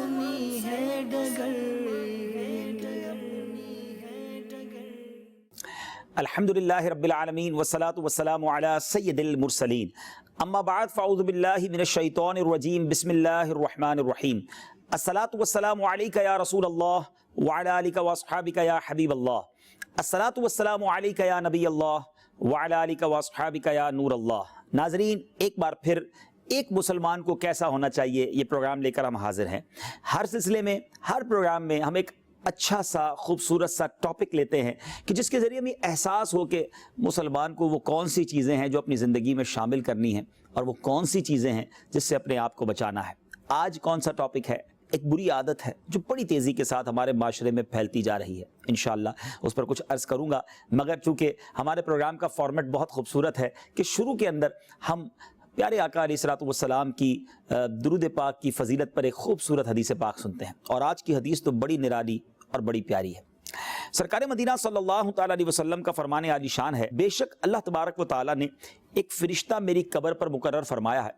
اپنی ہے ڈگر. الحمدللہ رب العالمین والصلاة والسلام علی سید المرسلین. اما بعد فاعوذ باللہ من الشیطان الرجیم. بسم اللہ الرحمن الرحیم. الصلاة والسلام علیک یا رسول اللہ وعلی آلک واصحابک یا حبیب اللہ. الصلاة والسلام علیک یا نبی اللہ وعلی آلک واصحابک یا نور اللہ. ناظرین، ایک بار پھر ایک مسلمان کو کیسا ہونا چاہیے یہ پروگرام لے کر ہم حاضر ہیں. ہر سلسلے میں، ہر پروگرام میں ہم ایک اچھا سا خوبصورت سا ٹاپک لیتے ہیں کہ جس کے ذریعے ہمیں احساس ہو کہ مسلمان کو وہ کون سی چیزیں ہیں جو اپنی زندگی میں شامل کرنی ہیں اور وہ کون سی چیزیں ہیں جس سے اپنے آپ کو بچانا ہے. آج کون سا ٹاپک ہے؟ ایک بری عادت ہے جو بڑی تیزی کے ساتھ ہمارے معاشرے میں پھیلتی جا رہی ہے. انشاءاللہ اس پر کچھ عرض کروں گا، مگر چونکہ ہمارے پروگرام کا فارمیٹ بہت خوبصورت ہے کہ شروع کے اندر ہم پیارے آقا علیہ الصلوۃ والسلام کی درود پاک کی فضیلت پر ایک خوبصورت حدیث پاک سنتے ہیں. اور آج کی حدیث تو بڑی نرالی اور بڑی پیاری ہے. سرکار مدینہ صلی اللہ تعالیٰ علیہ وسلم کا فرمان عالی شان ہے، بے شک اللہ تبارک و تعالیٰ نے ایک فرشتہ میری قبر پر مقرر فرمایا ہے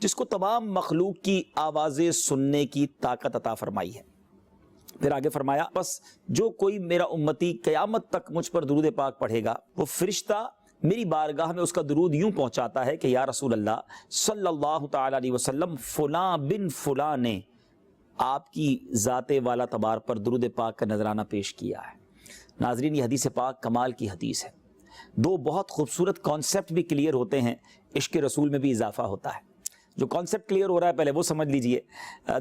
جس کو تمام مخلوق کی آوازیں سننے کی طاقت عطا فرمائی ہے. پھر آگے فرمایا، بس جو کوئی میرا امتی قیامت تک مجھ پر درود پاک پڑھے گا، وہ فرشتہ میری بارگاہ میں اس کا درود یوں پہنچاتا ہے کہ یا رسول اللہ صلی اللہ تعالیٰ علیہ وسلم، فلاں بن فلاں نے آپ کی ذات والا تبار پر درود پاک کا نذرانہ پیش کیا ہے. ناظرین، یہ حدیث پاک کمال کی حدیث ہے. دو بہت خوبصورت کانسیپٹ بھی کلیئر ہوتے ہیں، عشق رسول میں بھی اضافہ ہوتا ہے. جو کانسیپٹ کلیئر ہو رہا ہے پہلے وہ سمجھ لیجئے.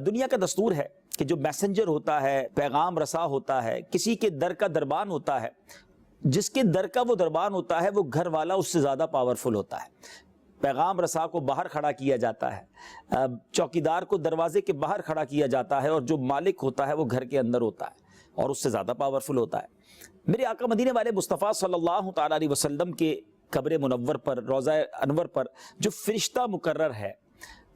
دنیا کا دستور ہے کہ جو میسنجر ہوتا ہے، پیغام رساں ہوتا ہے، کسی کے در کا دربان ہوتا ہے، جس کے در کا وہ دربان ہوتا ہے وہ گھر والا اس سے زیادہ پاورفل ہوتا ہے. پیغام رساں کو باہر کھڑا کیا جاتا ہے، چوکیدار کو دروازے کے باہر کھڑا کیا جاتا ہے، اور جو مالک ہوتا ہے وہ گھر کے اندر ہوتا ہے اور اس سے زیادہ پاورفل ہوتا ہے. میرے آقا مدینے والے مصطفیٰ صلی اللہ تعالیٰ علیہ وسلم کے قبر منور پر، روضہ انور پر جو فرشتہ مقرر ہے،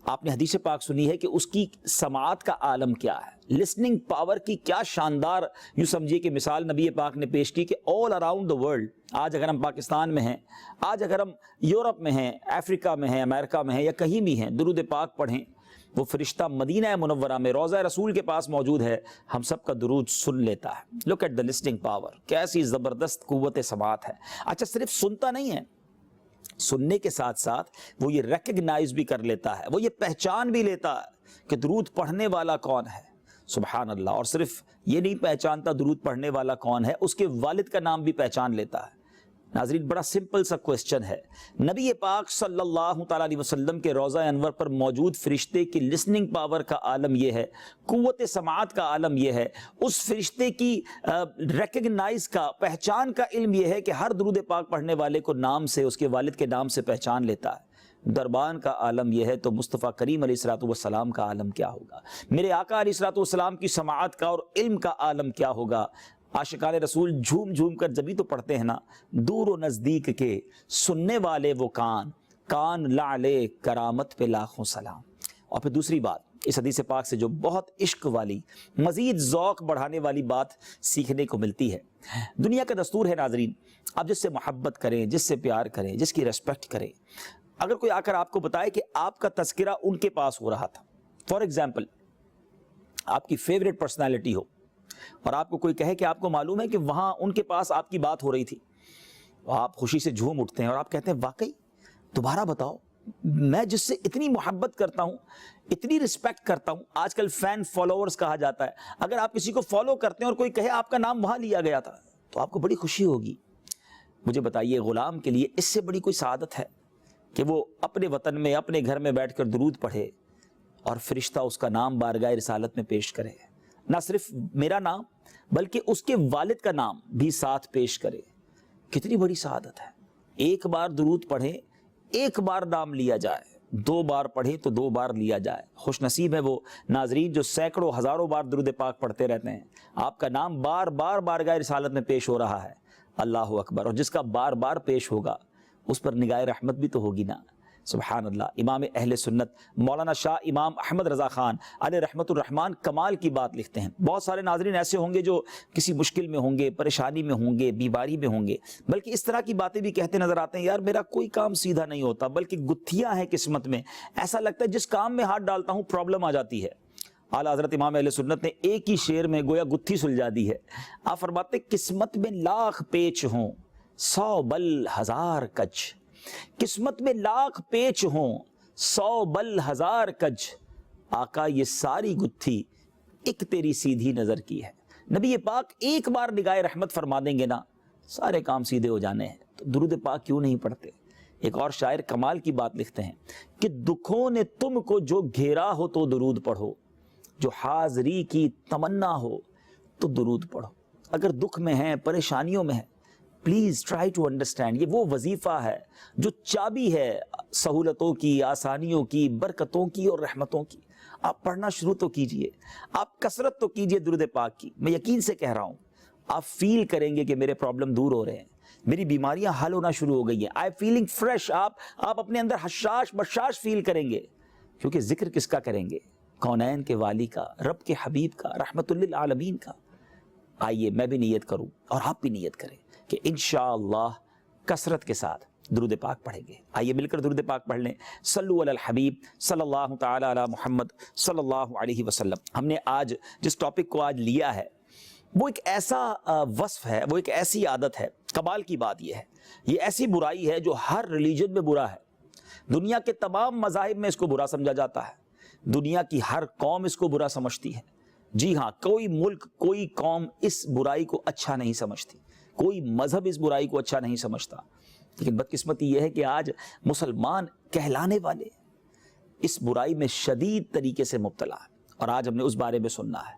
آپ نے حدیث پاک سنی ہے کہ اس کی سماعت کا عالم کیا ہے، لسننگ پاور کی کیا شاندار یوں سمجھیے کہ مثال نبی پاک نے پیش کی کہ آل اراؤنڈ دا ورلڈ، آج اگر ہم پاکستان میں ہیں، آج اگر ہم یورپ میں ہیں، افریقہ میں ہیں، امریکہ میں ہیں، یا کہیں بھی ہیں، درود پاک پڑھیں، وہ فرشتہ مدینہ منورہ میں روضہ رسول کے پاس موجود ہے، ہم سب کا درود سن لیتا ہے. Look at the listening power, کیسی زبردست قوت سماعت ہے. اچھا، صرف سنتا نہیں ہے، سننے کے ساتھ ساتھ وہ یہ ریکگنائز بھی کر لیتا ہے، وہ یہ پہچان بھی لیتا ہے کہ درود پڑھنے والا کون ہے. سبحان اللہ. اور صرف یہ نہیں پہچانتا درود پڑھنے والا کون ہے، اس کے والد کا نام بھی پہچان لیتا ہے. ناظرین، بڑا سمپل سا کوسچن ہے. نبی پاک صلی اللہ تعالیٰ علیہ وسلم کے روضہ انور پر موجود فرشتے کی لسننگ پاور کا عالم یہ ہے، قوت سماعت کا عالم یہ ہے، اس فرشتے کی ریکگنائز کا، پہچان کا علم یہ ہے کہ ہر درود پاک پڑھنے والے کو نام سے، اس کے والد کے نام سے پہچان لیتا ہے. دربان کا عالم یہ ہے تو مصطفیٰ کریم علیہ الصلوۃ والسلام کا عالم کیا ہوگا؟ میرے آقا علیہ الصلوۃ والسلام کی سماعت کا اور علم کا عالم کیا ہوگا؟ عاشقان رسول جھوم جھوم کر جبھی تو پڑھتے ہیں نا، دور و نزدیک کے سننے والے وہ کان لعلے کرامت پہ لاکھوں سلام. اور پھر دوسری بات، اس حدیث پاک سے جو بہت عشق والی، مزید ذوق بڑھانے والی بات سیکھنے کو ملتی ہے. دنیا کا دستور ہے ناظرین، آپ جس سے محبت کریں، جس سے پیار کریں، جس کی ریسپیکٹ کریں، اگر کوئی آ کر آپ کو بتائے کہ آپ کا تذکرہ ان کے پاس ہو رہا تھا، فار ایگزامپل آپ کی فیوریٹ پرسنالٹی ہو، اور آپ کو کوئی کہے کہ آپ کو معلوم ہے کہ وہاں ان کے پاس آپ کی بات ہو رہی تھی، آپ خوشی سے جھوم اٹھتے ہیں اور آپ کہتے ہیں واقعی دوبارہ بتاؤ، میں جس سے اتنی محبت کرتا ہوں، اتنی رسپیکٹ کرتا ہوں. آج کل فین فالوورز کہا جاتا ہے. اگر آپ کسی کو فالو کرتے ہیں اور کوئی کہے آپ کا نام وہاں لیا گیا تھا تو آپ کو بڑی خوشی ہوگی. مجھے بتائیے، غلام کے لیے اس سے بڑی کوئی سعادت ہے کہ وہ اپنے وطن میں، اپنے گھر میں بیٹھ کر درود پڑھے اور فرشتہ اس کا نام بارگاہ رسالت میں پیش کرے؟ نہ صرف میرا نام بلکہ اس کے والد کا نام بھی ساتھ پیش کرے. کتنی بڑی سعادت ہے. ایک بار درود پڑھیں، ایک بار نام لیا جائے، 2 بار پڑھیں تو 2 بار لیا جائے. خوش نصیب ہے وہ ناظرین جو سینکڑوں ہزاروں بار درود پاک پڑھتے رہتے ہیں، آپ کا نام بار بار بارگاہ رسالت میں پیش ہو رہا ہے. اللہ اکبر. اور جس کا بار بار پیش ہوگا اس پر نگاہ رحمت بھی تو ہوگی نا. سبحان اللہ. امام اہل سنت مولانا شاہ امام احمد رضا خان علیہ رحمت الرحمن کمال کی بات لکھتے ہیں. بہت سارے ناظرین ایسے ہوں گے جو کسی مشکل میں ہوں گے، پریشانی میں ہوں گے، بیماری میں ہوں گے، بلکہ اس طرح کی باتیں بھی کہتے نظر آتے ہیں، یار میرا کوئی کام سیدھا نہیں ہوتا، بلکہ گتھیاں ہیں قسمت میں، ایسا لگتا ہے جس کام میں ہاتھ ڈالتا ہوں پرابلم آ جاتی ہے. اعلیٰ حضرت امام اہل سنت نے ایک ہی شعر میں گویا گتھی سلجھا دی ہے. آپ فرماتے قسمت میں لاکھ پیچ ہوں 100 بل 1000 کج. قسمت میں لاکھ پیچ ہوں 100 بل 1000 کج. آقا یہ ساری گتھی ایک تیری سیدھی نظر کی ہے. نبی پاک ایک بار نگاہ رحمت فرما دیں گے نا سارے کام سیدھے ہو جانے ہیں. تو درود پاک کیوں نہیں پڑھتے؟ ایک اور شاعر کمال کی بات لکھتے ہیں کہ دکھوں نے تم کو جو گھیرا ہو تو درود پڑھو، جو حاضری کی تمنا ہو تو درود پڑھو. اگر دکھ میں ہیں، پریشانیوں میں ہیں، پلیز ٹرائی ٹو انڈرسٹینڈ. یہ وہ وظیفہ ہے جو چابی ہے سہولتوں کی، آسانیوں کی، برکتوں کی اور رحمتوں کی. آپ پڑھنا شروع تو کیجئے، آپ کثرت تو کیجئے درود پاک کی. میں یقین سے کہہ رہا ہوں آپ فیل کریں گے کہ میرے پرابلم دور ہو رہے ہیں، میری بیماریاں حل ہونا شروع ہو گئی ہیں. آئی فیلنگ فریش. آپ اپنے اندر حشاش بشاش فیل کریں گے. کیونکہ ذکر کس کا کریں گے؟ کونین کے والی کا، رب کے حبیب کا، رحمت للعالمین کا. آئیے میں بھی نیت کروں اور آپ بھی نیت کریں کہ انشاءاللہ کثرت کے ساتھ درود پاک پڑھیں گے. آئیے مل کر درود پاک پڑھ لیں. صلو علی الحبیب صلی اللہ تعالی علی محمد صلی اللہ علیہ وسلم. ہم نے آج جس ٹاپک کو آج لیا ہے وہ ایک ایسا وصف ہے، وہ ایک ایسی عادت ہے. کمال کی بات یہ ہے، یہ ایسی برائی ہے جو ہر ریلیجن میں برا ہے. دنیا کے تمام مذاہب میں اس کو برا سمجھا جاتا ہے. دنیا کی ہر قوم اس کو برا سمجھتی ہے. جی ہاں، کوئی ملک، کوئی قوم اس برائی کو اچھا نہیں سمجھتی، کوئی مذہب اس برائی کو اچھا نہیں سمجھتا. لیکن بدقسمتی یہ ہے کہ آج مسلمان کہلانے والے اس برائی میں شدید طریقے سے مبتلا ہے، اور آج ہم نے اس بارے میں سننا ہے.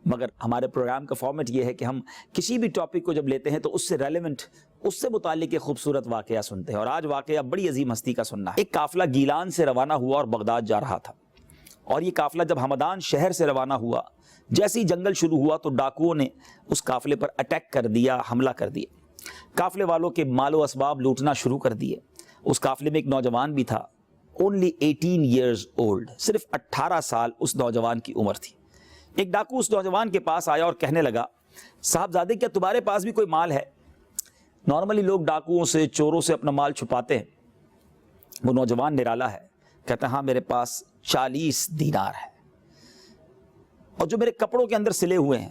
مگر ہمارے پروگرام کا فارمیٹ یہ ہے کہ ہم کسی بھی ٹاپک کو جب لیتے ہیں تو اس سے ریلیونٹ، اس سے متعلق ایک خوبصورت واقعہ سنتے ہیں. اور آج واقعہ بڑی عظیم ہستی کا سننا ہے. ایک قافلہ گیلان سے روانہ ہوا اور بغداد جا رہا تھا. اور یہ قافلہ جب ہمدان شہر سے روانہ ہوا، جیسے ہی جنگل شروع ہوا تو ڈاکوؤں نے اس قافلے پر اٹیک کر دیا، حملہ کر دیا. قافلے والوں کے مال و اسباب لوٹنا شروع کر دیے. اس قافلے میں ایک نوجوان بھی تھا، only 18 years old، صرف 18 سال اس نوجوان کی عمر تھی. ایک ڈاکو اس نوجوان کے پاس آیا اور کہنے لگا، صاحبزادے کیا تمہارے پاس بھی کوئی مال ہے؟ نارملی لوگ ڈاکوؤں سے، چوروں سے اپنا مال چھپاتے ہیں. وہ نوجوان نرالا ہے، کہتا ہے ہاں میرے پاس 40 دینار ہے، اور جو میرے کپڑوں کے اندر سلے ہوئے ہیں.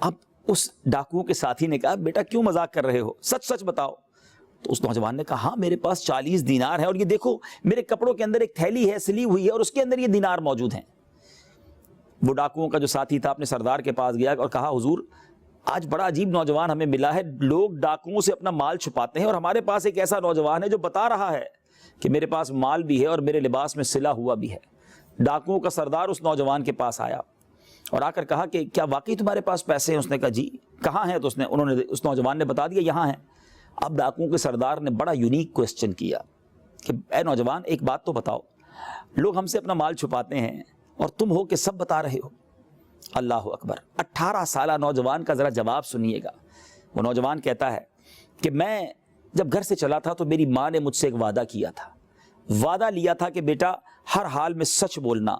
اب اس ڈاکوؤں کے ساتھی نے کہا بیٹا کیوں مذاق کر رہے ہو، سچ سچ بتاؤ. تو اس نوجوان نے کہا ہاں میرے پاس 40 دینار ہے، اور یہ دیکھو میرے کپڑوں کے اندر ایک تھیلی ہے سلی ہوئی ہے اور اس کے اندر یہ دینار موجود ہیں. وہ ڈاکوؤں کا جو ساتھی تھا اپنے سردار کے پاس گیا اور کہا حضور آج بڑا عجیب نوجوان ہمیں ملا ہے. لوگ ڈاکوؤں سے اپنا مال چھپاتے ہیں اور ہمارے پاس ایک ایسا نوجوان ہے جو بتا رہا ہے کہ میرے پاس مال بھی ہے اور میرے لباس میں سلا ہوا بھی ہے. ڈاکوؤں کا سردار اس نوجوان کے پاس آیا اور آ کر کہا کہ کیا واقعی تمہارے پاس پیسے ہیں؟ اس نے کہا جی. کہاں ہیں؟ تو اس نوجوان نے بتا دیا یہاں ہیں. اب ڈاکوؤں کے سردار نے بڑا یونیک کوسچن کیا کہ اے نوجوان ایک بات تو بتاؤ، لوگ ہم سے اپنا مال چھپاتے ہیں اور تم ہو کہ سب بتا رہے ہو. اللہ اکبر. 18 سالہ نوجوان کا ذرا جواب سنیے گا. وہ نوجوان کہتا ہے کہ میں جب گھر سے چلا تھا تو میری ماں نے مجھ سے ایک وعدہ کیا تھا. وعدہ لیا تھا کہ بیٹا ہر حال میں سچ بولنا.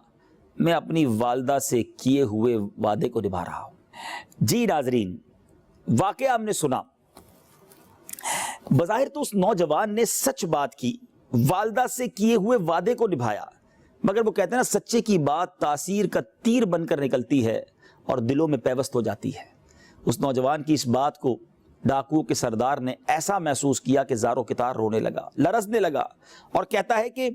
میں اپنی والدہ سے کیے ہوئے وعدے کو نبھا رہا ہوں. جی ناظرین، واقعہ ہم نے سنا. بظاہر تو اس نوجوان نے سچ بات کی، والدہ سے کیے ہوئے وعدے کو نبھایا، مگر وہ کہتے ہیں نا سچے کی بات تاثیر کا تیر بن کر نکلتی ہے اور دلوں میں پیوست ہو جاتی ہے. اس نوجوان کی اس بات کو ڈاکوؤں کے سردار نے ایسا محسوس کیا کہ زار و کتار رونے لگا، لرزنے لگا اور کہتا ہے کہ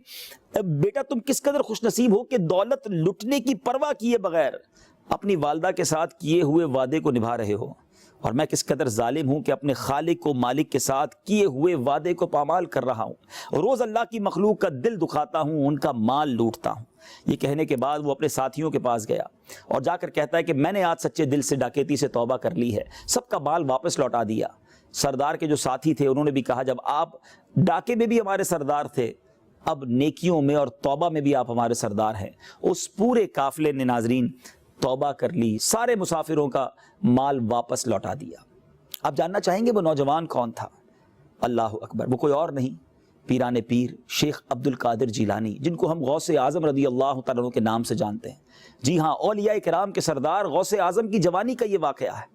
بیٹا تم کس قدر خوش نصیب ہو کہ دولت لٹنے کی پرواہ کیے بغیر اپنی والدہ کے ساتھ کیے ہوئے وعدے کو نبھا رہے ہو، اور میں کس قدر ظالم ہوں کہ اپنے خالق و مالک کے ساتھ کیے ہوئے وعدے کو پامال کر رہا ہوں. روز اللہ کی مخلوق کا دل دکھاتا ہوں، ان کا مال لوٹتا ہوں. یہ کہنے کے بعد وہ اپنے ساتھیوں کے پاس گیا اور جا کر کہتا ہے کہ میں نے آج سچے دل سے ڈاکیتی سے توبہ کر لی ہے، سب کا مال واپس لوٹا دیا. سردار کے جو ساتھی تھے انہوں نے بھی کہا جب آپ ڈاکے میں بھی ہمارے سردار تھے، اب نیکیوں میں اور توبہ میں بھی آپ ہمارے سردار ہیں. اس پورے قافلے نے ناظرین توبہ کر لی، سارے مسافروں کا مال واپس لوٹا دیا. آپ جاننا چاہیں گے وہ نوجوان کون تھا؟ اللہ اکبر. وہ کوئی اور نہیں، پیران پیر شیخ عبد القادر جیلانی، جن کو ہم غوث اعظم رضی اللہ تعالیٰ عنہ کے نام سے جانتے ہیں. جی ہاں، اولیاء کرام کے سردار غوث اعظم کی جوانی کا یہ واقعہ ہے.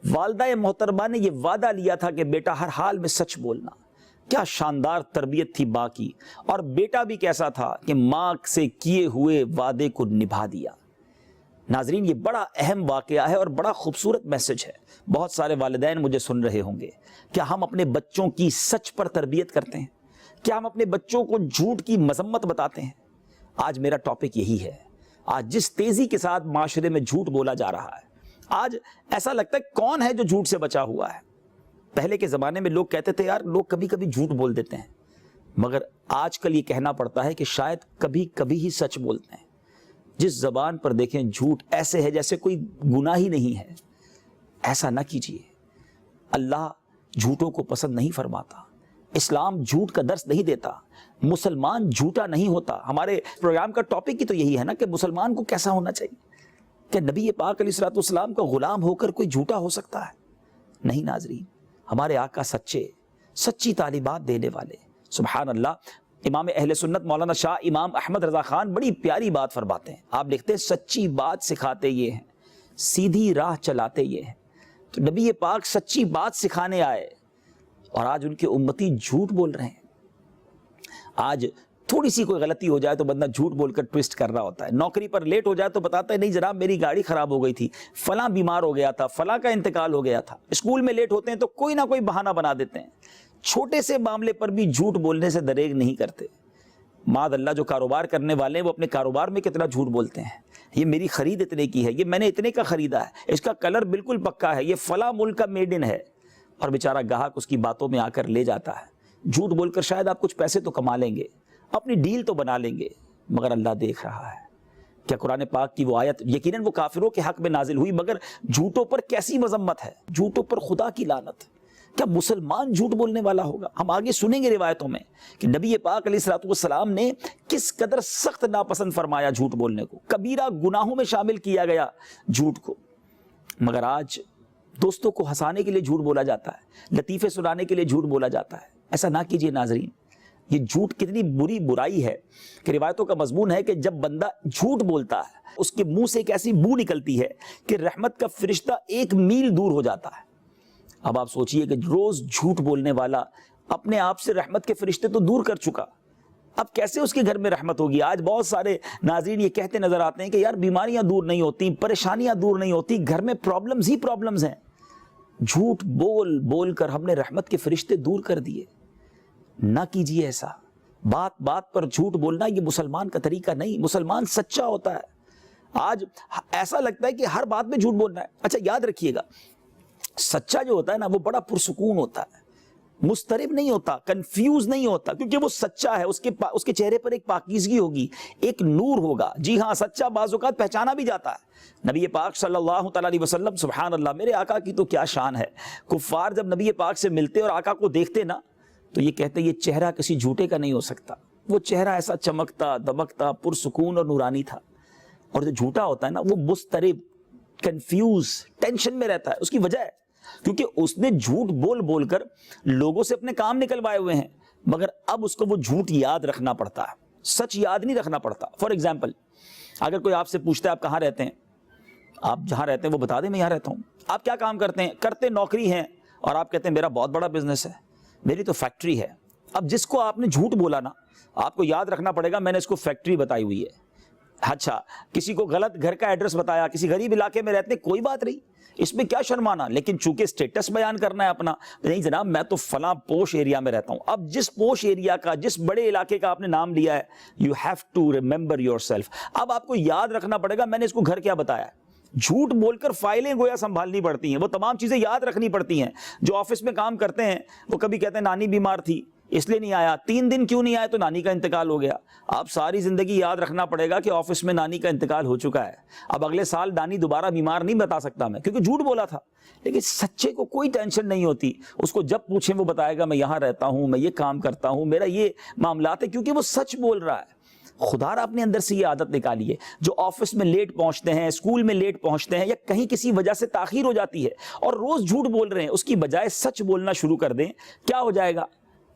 والدہ محترمہ نے یہ وعدہ لیا تھا کہ بیٹا ہر حال میں سچ بولنا. کیا شاندار تربیت تھی ماں کی، اور بیٹا بھی کیسا تھا کہ ماں سے کیے ہوئے وعدے کو نبھا دیا. ناظرین یہ بڑا اہم واقعہ ہے اور بڑا خوبصورت میسج ہے. بہت سارے والدین مجھے سن رہے ہوں گے. کیا ہم اپنے بچوں کی سچ پر تربیت کرتے ہیں؟ کیا ہم اپنے بچوں کو جھوٹ کی مذمت بتاتے ہیں؟ آج میرا ٹاپک یہی ہے. آج جس تیزی کے ساتھ معاشرے میں جھوٹ بولا جا رہا ہے, آج ایسا لگتا ہے کون ہے جو جھوٹ سے بچا ہوا ہے. پہلے کے زمانے میں لوگ کہتے تھے یار لوگ کبھی کبھی جھوٹ بول دیتے ہیں, مگر آج کل یہ کہنا پڑتا ہے کہ شاید کبھی کبھی ہی سچ بولتے ہیں. جس زبان پر دیکھیں جھوٹ ایسے ہے جیسے کوئی گناہ ہی نہیں ہے. ایسا نہ کیجیے. اللہ جھوٹوں کو پسند نہیں فرماتا. اسلام جھوٹ کا درس نہیں دیتا. مسلمان جھوٹا نہیں ہوتا. ہمارے پروگرام کا ٹاپک ہی تو یہی ہے نا کہ مسلمان کو کیسا ہونا چاہیے. کہ نبی پاک علیہ الصلوۃ والسلام کا غلام ہو کر کوئی جھوٹا ہو سکتا ہے؟ نہیں ناظرین, ہمارے آقا سچے, سچی تعلیمات دینے والے. سبحان اللہ. امام اہل سنت مولانا شاہ امام احمد رضا خان بڑی پیاری بات فرماتے ہیں. آپ لکھتے ہیں سچی بات سکھاتے یہ ہیں, سیدھی راہ چلاتے یہ ہیں. تو نبی پاک سچی بات سکھانے آئے اور آج ان کے امتی جھوٹ بول رہے ہیں. آج تھوڑی سی کوئی غلطی ہو جائے تو بندہ جھوٹ بول کر ٹویسٹ کر رہا ہوتا ہے. نوکری پر لیٹ ہو جائے تو بتاتا ہے نہیں جناب میری گاڑی خراب ہو گئی تھی, فلاں بیمار ہو گیا تھا, فلاں کا انتقال ہو گیا تھا. اسکول میں لیٹ ہوتے ہیں تو کوئی نہ کوئی بہانہ بنا دیتے ہیں. چھوٹے سے معاملے پر بھی جھوٹ بولنے سے دریغ نہیں کرتے. معاذ اللہ جو کاروبار کرنے والے ہیں وہ اپنے کاروبار میں کتنا جھوٹ بولتے ہیں. یہ میری خرید اتنے کی ہے, یہ میں نے اتنے کا خریدا ہے, اس کا کلر بالکل پکا ہے, یہ فلاں ملک کا میڈ ان ہے. اور بیچارہ گاہک اس کی باتوں میں آ کر لے جاتا ہے. جھوٹ بول کر شاید آپ کچھ پیسے تو کما لیں گے, اپنی ڈیل تو بنا لیں گے, مگر اللہ دیکھ رہا ہے. کیا قرآن پاک کی وہ آیت یقیناً وہ کافروں کے حق میں نازل ہوئی, مگر جھوٹوں پر کیسی مذمت ہے, جھوٹوں پر خدا کی لعنت. کیا مسلمان جھوٹ بولنے والا ہوگا؟ ہم آگے سنیں گے روایتوں میں کہ نبی پاک علیہ الصلوۃ والسلام نے کس قدر سخت ناپسند فرمایا جھوٹ بولنے کو. کبیرہ گناہوں میں شامل کیا گیا جھوٹ کو. مگر آج دوستوں کو ہنسانے کے لیے جھوٹ بولا جاتا ہے, لطیفے سنانے کے لیے جھوٹ بولا جاتا ہے. ایسا نہ کیجیے ناظرین. یہ جھوٹ کتنی بری برائی ہے کہ روایتوں کا مضمون ہے کہ جب بندہ جھوٹ بولتا ہے اس کے منہ سے ایک ایسی بو نکلتی ہے کہ رحمت کا فرشتہ 1 میل دور ہو جاتا ہے. اب آپ سوچئے کہ روز جھوٹ بولنے والا اپنے آپ سے رحمت کے فرشتے تو دور کر چکا, اب کیسے اس کے گھر میں رحمت ہوگی؟ آج بہت سارے ناظرین یہ کہتے نظر آتے ہیں کہ یار بیماریاں دور نہیں ہوتی, پریشانیاں دور نہیں ہوتی, گھر میں پرابلمز ہی پرابلمز ہیں. جھوٹ بول بول کر ہم نے رحمت کے فرشتے دور کر دیے. نہ کیجیے ایسا. بات بات پر جھوٹ بولنا یہ مسلمان کا طریقہ نہیں. مسلمان سچا ہوتا ہے. آج ایسا لگتا ہے کہ ہر بات میں جھوٹ بولنا ہے. اچھا یاد رکھیے گا, سچا جو ہوتا ہے نا وہ بڑا پرسکون ہوتا ہے, مضطرب نہیں ہوتا, کنفیوز نہیں ہوتا, کیونکہ وہ سچا ہے. اس کے چہرے پر ایک پاکیزگی ہوگی, ایک نور ہوگا. جی ہاں, سچا بعض اوقات پہچانا بھی جاتا ہے. نبی پاک صلی اللہ تعالیٰ علیہ وسلم, سبحان اللہ, میرے آقا کی تو کیا شان ہے. کفار جب نبی پاک سے ملتے اور آقا کو دیکھتے نا تو یہ کہتے یہ چہرہ کسی جھوٹے کا نہیں ہو سکتا. وہ چہرہ ایسا چمکتا دمکتا پرسکون اور نورانی تھا. اور جو جھوٹا ہوتا ہے نا وہ مضطرب, کنفیوز, ٹینشن میں رہتا ہے. اس کی وجہ ہے کیونکہ اس نے جھوٹ بول بول کر لوگوں سے اپنے کام نکلوائے ہوئے ہیں, مگر اب اس کو وہ جھوٹ یاد رکھنا پڑتا ہے, سچ یاد نہیں رکھنا پڑتا. فار ایگزامپل, اگر کوئی آپ سے پوچھتا ہے آپ کہاں رہتے ہیں, آپ جہاں رہتے ہیں وہ بتا دیں میں یہاں رہتا ہوں. آپ کیا کام کرتے ہیں؟ کرتے نوکری ہیں. اور آپ کہتے ہیں میرا بہت بڑا بزنس ہے, میری تو فیکٹری ہے. اب جس کو آپ نے جھوٹ بولا نا, آپ کو یاد رکھنا پڑے گا میں نے اس کو فیکٹری بتائی ہوئی ہے. اچھا, کسی کو غلط گھر کا ایڈریس بتایا, کسی غریب علاقے میں رہتے ہیں, کوئی بات نہیں, اس میں کیا شرمانا. لیکن چونکہ سٹیٹس بیان کرنا ہے اپنا, نہیں جناب میں تو فلاں پوش ایریا میں رہتا ہوں. اب جس پوش ایریا کا, جس بڑے علاقے کا آپ نے نام لیا ہے, you have to remember yourself. اب آپ کو یاد رکھنا پڑے گا میں نے اس کو گھر کیا بتایا ہے. جھوٹ بول کر فائلیں گویا سنبھالنی پڑتی ہیں, وہ تمام چیزیں یاد رکھنی پڑتی ہیں. جو آفس میں کام کرتے ہیں وہ کبھی کہتے ہیں نانی بیمار تھی اس لیے نہیں آیا, 3 دن کیوں نہیں آیا تو نانی کا انتقال ہو گیا. آپ ساری زندگی یاد رکھنا پڑے گا کہ آفس میں نانی کا انتقال ہو چکا ہے, اب اگلے سال نانی دوبارہ بیمار نہیں بتا سکتا میں کیونکہ جھوٹ بولا تھا. لیکن سچے کو کوئی ٹینشن نہیں ہوتی, اس کو جب پوچھیں وہ بتائے گا میں یہاں رہتا ہوں, میں یہ کام کرتا ہوں, میرا یہ معاملات ہے, کیونکہ وہ سچ بول رہا ہے. خدا را اپنے اندر سے یہ عادت نکالیے. جو آفس میں لیٹ پہنچتے ہیں, اسکول میں لیٹ پہنچتے ہیں, یا کہیں کسی وجہ سے تاخیر ہو جاتی ہے اور روز جھوٹ بول رہے ہیں, اس کی بجائے سچ بولنا شروع کر دیں. کیا ہو جائے گا,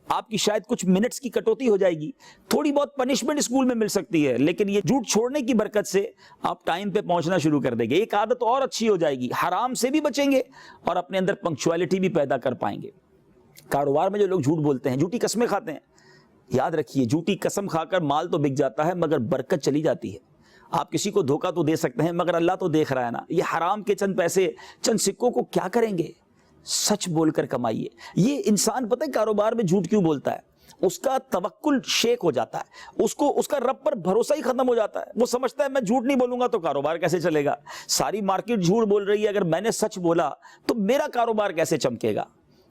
آپ کی شاید کچھ منٹس کی کٹوتی ہو جائے گی, تھوڑی بہت پنشمنٹ اسکول میں مل سکتی ہے, لیکن یہ جھوٹ چھوڑنے کی برکت سے آپ ٹائم پہ پہنچنا شروع کر دیں گے. ایک عادت اور اچھی ہو جائے گی, حرام سے بھی بچیں گے اور اپنے اندر پنکچوالٹی بھی پیدا کر پائیں گے. کاروبار میں جو لوگ جھوٹ بولتے ہیں, جھوٹی قسمیں کھاتے ہیں, یاد رکھیے جھوٹی قسم کھا کر مال تو بک جاتا ہے مگر برکت چلی جاتی ہے. آپ کسی کو دھوکہ تو دے سکتے ہیں مگر اللہ تو دیکھ رہا ہے نا. یہ حرام کے چند پیسے چند سکوں کو کیا کریں گے؟ سچ بول کر کمائیے. یہ انسان پتہ ہے کاروبار میں جھوٹ کیوں بولتا ہے؟ اس کا توکل شیک ہو جاتا ہے, اس کا رب پر بھروسہ ہی ختم ہو جاتا ہے. وہ سمجھتا ہے میں جھوٹ نہیں بولوں گا تو کاروبار کیسے چلے گا؟ ساری مارکیٹ جھوٹ بول رہی ہے, اگر میں نے سچ بولا تو میرا کاروبار کیسے چمکے گا؟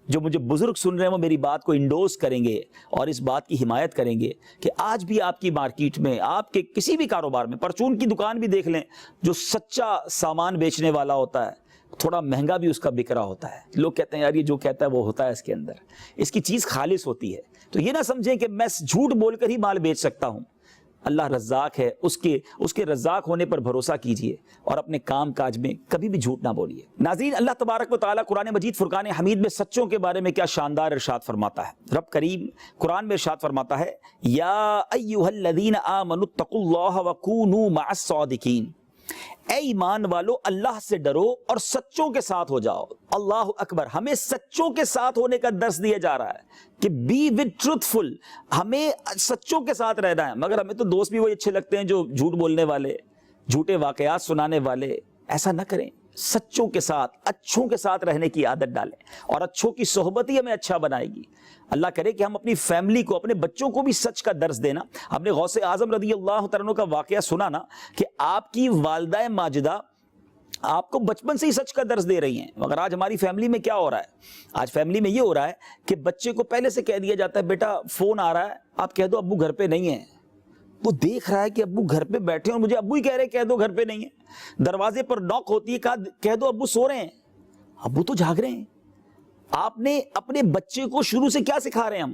جو مجھے بزرگ سن رہے ہیں وہ میری بات کو انڈوز کریں گے اور اس بات کی حمایت کریں گے کہ آج بھی آپ کی مارکیٹ میں, آپ کے کسی بھی کاروبار میں, پرچون کی دکان بھی دیکھ لیں, جو سچا سامان بیچنے والا ہوتا ہے تھوڑا مہنگا بھی اس کا بک رہا ہوتا ہے. لوگ کہتے ہیں یار یہ جو کہتا ہے وہ ہوتا ہے اس کے اندر, اس کی چیز خالص ہوتی ہے. تو یہ نہ سمجھیں کہ میں جھوٹ بول کر ہی مال بیچ سکتا ہوں. اللہ رزاق ہے, اس کے رزاق ہونے پر بھروسہ کیجئے اور اپنے کام کاج میں کبھی بھی جھوٹ نہ بولیے. ناظرین, اللہ تبارک و تعالیٰ قرآن مجید فرقان حمید میں سچوں کے بارے میں کیا شاندار ارشاد فرماتا ہے. رب کریم قرآن میں ارشاد فرماتا ہے, یا ایھا الذین آمنوا اتقوا اللہ وکونوا مع الصادقین, اے ایمان والو اللہ سے ڈرو اور سچوں کے ساتھ ہو جاؤ. اللہ اکبر. ہمیں سچوں کے ساتھ ہونے کا درس دیا جا رہا ہے کہ بی ود ٹروتھفل, ہمیں سچوں کے ساتھ رہنا ہے. مگر ہمیں تو دوست بھی وہی اچھے لگتے ہیں جو جھوٹ بولنے والے, جھوٹے واقعات سنانے والے. ایسا نہ کریں, سچوں کے ساتھ, اچھوں کے ساتھ رہنے کی عادت ڈالیں اور اچھوں کی صحبت ہی ہمیں اچھا بنائے گی. اللہ کرے کہ ہم اپنی فیملی کو, اپنے بچوں کو بھی سچ کا درس دینا. ہم نے غوث اعظم رضی اللہ تعالیٰ عنہ کا واقعہ سنا نا کہ آپ کی والدہ ماجدہ آپ کو بچپن سے ہی سچ کا درس دے رہی ہیں. مگر آج ہماری فیملی میں کیا ہو رہا ہے؟ آج فیملی میں یہ ہو رہا ہے کہ بچے کو پہلے سے کہہ دیا جاتا ہے بیٹا فون آ رہا ہے, آپ کہہ دو ابو گھر پہ نہیں ہیں. وہ دیکھ رہا ہے کہ ابو گھر پہ بیٹھے ہیں اور مجھے ابو ہی کہہ رہے کہہ دو گھر پہ نہیں ہے. دروازے پر نوک ہوتی ہے, کہہ دو ابو سو رہے ہیں. ابو تو جاگ رہے ہیں. آپ نے اپنے بچے کو شروع سے کیا سکھا رہے ہیں ہم؟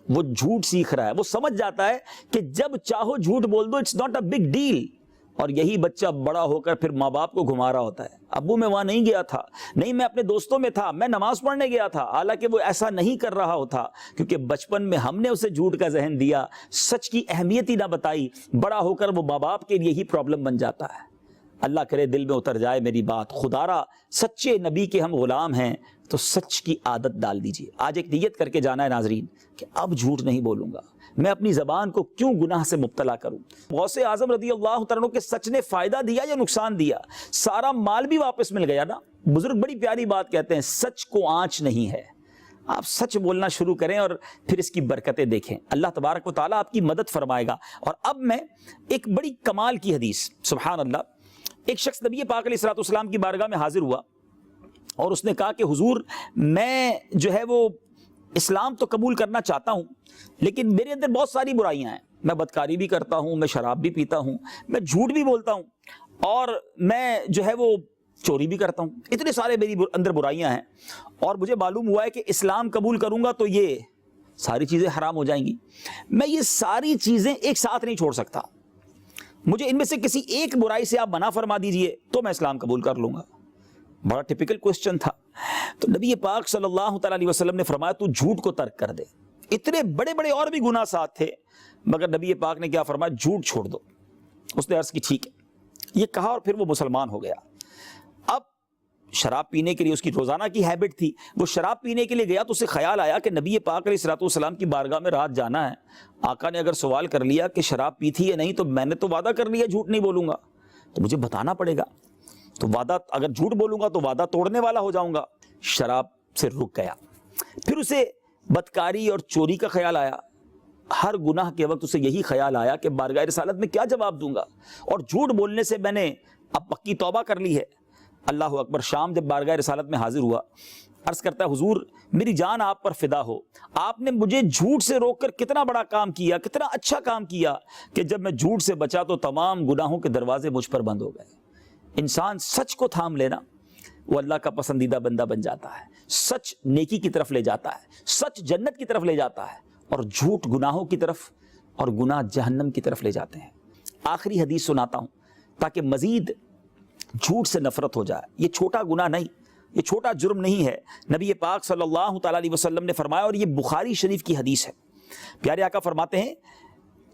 وہ جھوٹ سیکھ رہا ہے. وہ سمجھ جاتا ہے کہ جب چاہو جھوٹ بول دو, it's not a big deal. اور یہی بچہ بڑا ہو کر پھر ماں باپ کو گھما رہا ہوتا ہے, ابو میں وہاں نہیں گیا تھا, نہیں میں اپنے دوستوں میں تھا, میں نماز پڑھنے گیا تھا. حالانکہ وہ ایسا نہیں کر رہا ہوتا کیونکہ بچپن میں ہم نے اسے جھوٹ کا ذہن دیا, سچ کی اہمیت ہی نہ بتائی. بڑا ہو کر وہ ماں باپ کے لیے ہی پرابلم بن جاتا ہے. اللہ کرے دل میں اتر جائے میری بات. خدارا سچے نبی کے ہم غلام ہیں تو سچ کی عادت ڈال دیجئے. آج ایک نیت کر کے جانا ہے ناظرین کہ اب جھوٹ نہیں بولوں گا, میں اپنی زبان کو کیوں گناہ سے مبتلا کروں. غوث اعظم رضی اللہ تعالیٰ عنہ کے سچ نے فائدہ دیا یا نقصان دیا؟ سارا مال بھی واپس مل گیا نا. بزرگ بڑی پیاری بات کہتے ہیں, سچ کو آنچ نہیں ہے. آپ سچ بولنا شروع کریں اور پھر اس کی برکتیں دیکھیں. اللہ تبارک و تعالیٰ آپ کی مدد فرمائے گا. اور اب میں ایک بڑی کمال کی حدیث, سبحان اللہ. ایک شخص نبی پاک علیہ الصلوۃ والسلام کی بارگاہ میں حاضر ہوا اور اس نے کہا کہ حضور میں جو ہے وہ اسلام تو قبول کرنا چاہتا ہوں لیکن میرے اندر بہت ساری برائیاں ہیں. میں بدکاری بھی کرتا ہوں, میں شراب بھی پیتا ہوں, میں جھوٹ بھی بولتا ہوں اور میں جو ہے وہ چوری بھی کرتا ہوں. اتنے سارے میری اندر برائیاں ہیں اور مجھے معلوم ہوا ہے کہ اسلام قبول کروں گا تو یہ ساری چیزیں حرام ہو جائیں گی. میں یہ ساری چیزیں ایک ساتھ نہیں چھوڑ سکتا. مجھے ان میں سے کسی ایک برائی سے آپ منع فرما دیجئے تو میں اسلام قبول کر لوں گا. بڑا ٹپیکل کوسچن تھا. تو نبی پاک صلی اللہ تعالیٰ علیہ وسلم نے فرمایا تو جھوٹ کو ترک کر دے. اتنے بڑے بڑے اور بھی گناہ ساتھ تھے مگر نبی پاک نے کیا فرمایا؟ جھوٹ چھوڑ دو. اس نے عرض کی ٹھیک ہے, یہ کہا اور پھر وہ مسلمان ہو گیا. اب شراب پینے کے لیے اس کی روزانہ کی ہیبٹ تھی, وہ شراب پینے کے لیے گیا تو اسے خیال آیا کہ نبی پاک علیہ الصلوۃ والسلام کی بارگاہ میں رات جانا ہے. آقا نے اگر سوال کر لیا کہ شراب پی تھی یا نہیں تو میں نے تو وعدہ کر لیا جھوٹ نہیں بولوں گا, تو مجھے بتانا پڑے گا. تو وعدہ اگر جھوٹ بولوں گا تو وعدہ توڑنے والا ہو جاؤں گا. شراب سے رک گیا. پھر اسے بدکاری اور چوری کا خیال آیا. ہر گناہ کے وقت اسے یہی خیال آیا کہ بارگاہ رسالت میں کیا جواب دوں گا, اور جھوٹ بولنے سے میں نے اب پکی توبہ کر لی ہے. اللہ اکبر. شام جب بارگاہ رسالت میں حاضر ہوا, عرض کرتا ہے حضور میری جان آپ پر فدا ہو, آپ نے مجھے جھوٹ سے روک کر کتنا بڑا کام کیا, کتنا اچھا کام کیا کہ جب میں جھوٹ سے بچا تو تمام گناہوں کے دروازے مجھ پر بند ہو گئے. انسان سچ کو تھام لینا وہ اللہ کا پسندیدہ بندہ بن جاتا ہے. سچ نیکی کی طرف لے جاتا ہے, سچ جنت کی طرف لے جاتا ہے, اور جھوٹ گناہوں کی طرف اور گناہ جہنم کی طرف لے جاتے ہیں. آخری حدیث سناتا ہوں تاکہ مزید جھوٹ سے نفرت ہو جائے. یہ چھوٹا گناہ نہیں, یہ چھوٹا جرم نہیں ہے. نبی پاک صلی اللہ تعالیٰ علیہ وسلم نے فرمایا, اور یہ بخاری شریف کی حدیث ہے, پیارے آقا فرماتے ہیں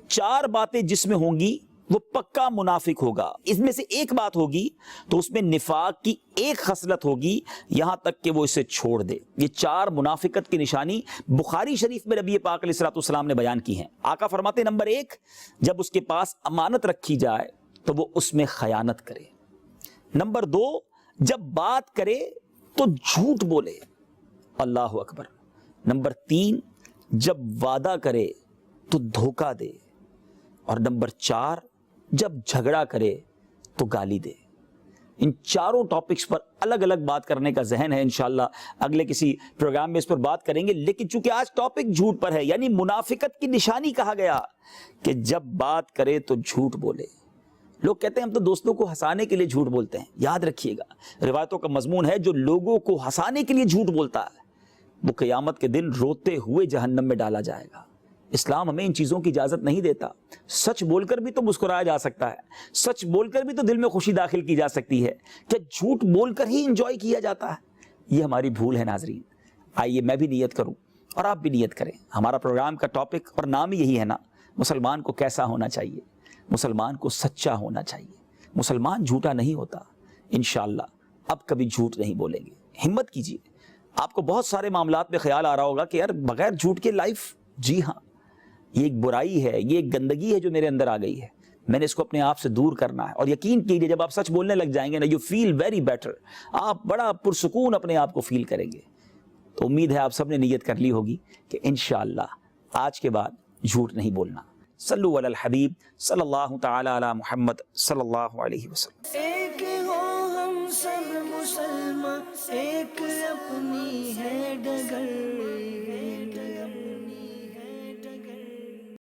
4 باتیں جس میں ہوں گی وہ پکا منافق ہوگا. اس میں سے ایک بات ہوگی تو اس میں نفاق کی ایک خصلت ہوگی یہاں تک کہ وہ اسے چھوڑ دے. یہ 4 منافقت کی نشانی بخاری شریف میں نبی پاک علیہ الصلوۃ والسلام نے بیان کی ہیں. آقا فرماتے نمبر 1, جب اس کے پاس امانت رکھی جائے تو وہ اس میں خیانت کرے۔ نمبر 2، جب بات کرے تو جھوٹ بولے، اللہ اکبر۔ نمبر 3، جب وعدہ کرے تو دھوکہ دے، اور نمبر 4، جب جھگڑا کرے تو گالی دے۔ ان چاروں ٹاپکس پر الگ الگ بات کرنے کا ذہن ہے، انشاءاللہ اگلے کسی پروگرام میں اس پر بات کریں گے، لیکن چونکہ آج ٹاپک جھوٹ پر ہے، یعنی منافقت کی نشانی کہا گیا کہ جب بات کرے تو جھوٹ بولے۔ لوگ کہتے ہیں ہم تو دوستوں کو ہنسانے کے لیے جھوٹ بولتے ہیں، یاد رکھیے گا روایتوں کا مضمون ہے جو لوگوں کو ہنسانے کے لیے جھوٹ بولتا ہے وہ قیامت کے دن روتے ہوئے جہنم میں ڈالا جائے گا۔ اسلام ہمیں ان چیزوں کی اجازت نہیں دیتا۔ سچ بول کر بھی تو مسکرایا جا سکتا ہے، سچ بول کر بھی تو دل میں خوشی داخل کی جا سکتی ہے، کہ جھوٹ بول کر ہی انجوائے کیا جاتا ہے؟ یہ ہماری بھول ہے ناظرین۔ آئیے میں بھی نیت کروں اور آپ بھی نیت کریں۔ ہمارا پروگرام کا ٹاپک اور نام ہی یہی ہے نا، مسلمان کو کیسا ہونا چاہیے؟ مسلمان کو سچا ہونا چاہیے۔ مسلمان جھوٹا نہیں ہوتا۔ انشاءاللہ اب کبھی جھوٹ نہیں بولیں گے۔ ہمت کیجیے۔ آپ کو بہت سارے معاملات میں خیال آ رہا ہوگا کہ یار بغیر جھوٹ کے لائف، جی ہاں، یہ ایک برائی ہے، یہ ایک گندگی ہے جو میرے اندر آ گئی ہے، میں نے اس کو اپنے آپ سے دور کرنا ہے۔ اور یقین کیجیے جب آپ سچ بولنے لگ جائیں گے نا، یو فیل ویری بیٹر، آپ بڑا پرسکون اپنے آپ کو فیل کریں گے۔ تو امید ہے آپ سب نے نیت کر لی ہوگی کہ انشاءاللہ آج کے بعد جھوٹ نہیں بولنا۔ صلو علی الحبیب صلی اللہ تعالی علی محمد صلی اللہ علیہ وسلم۔ ایک ہو ہم سب مسلمان، ایک اپنی ہے ڈگر۔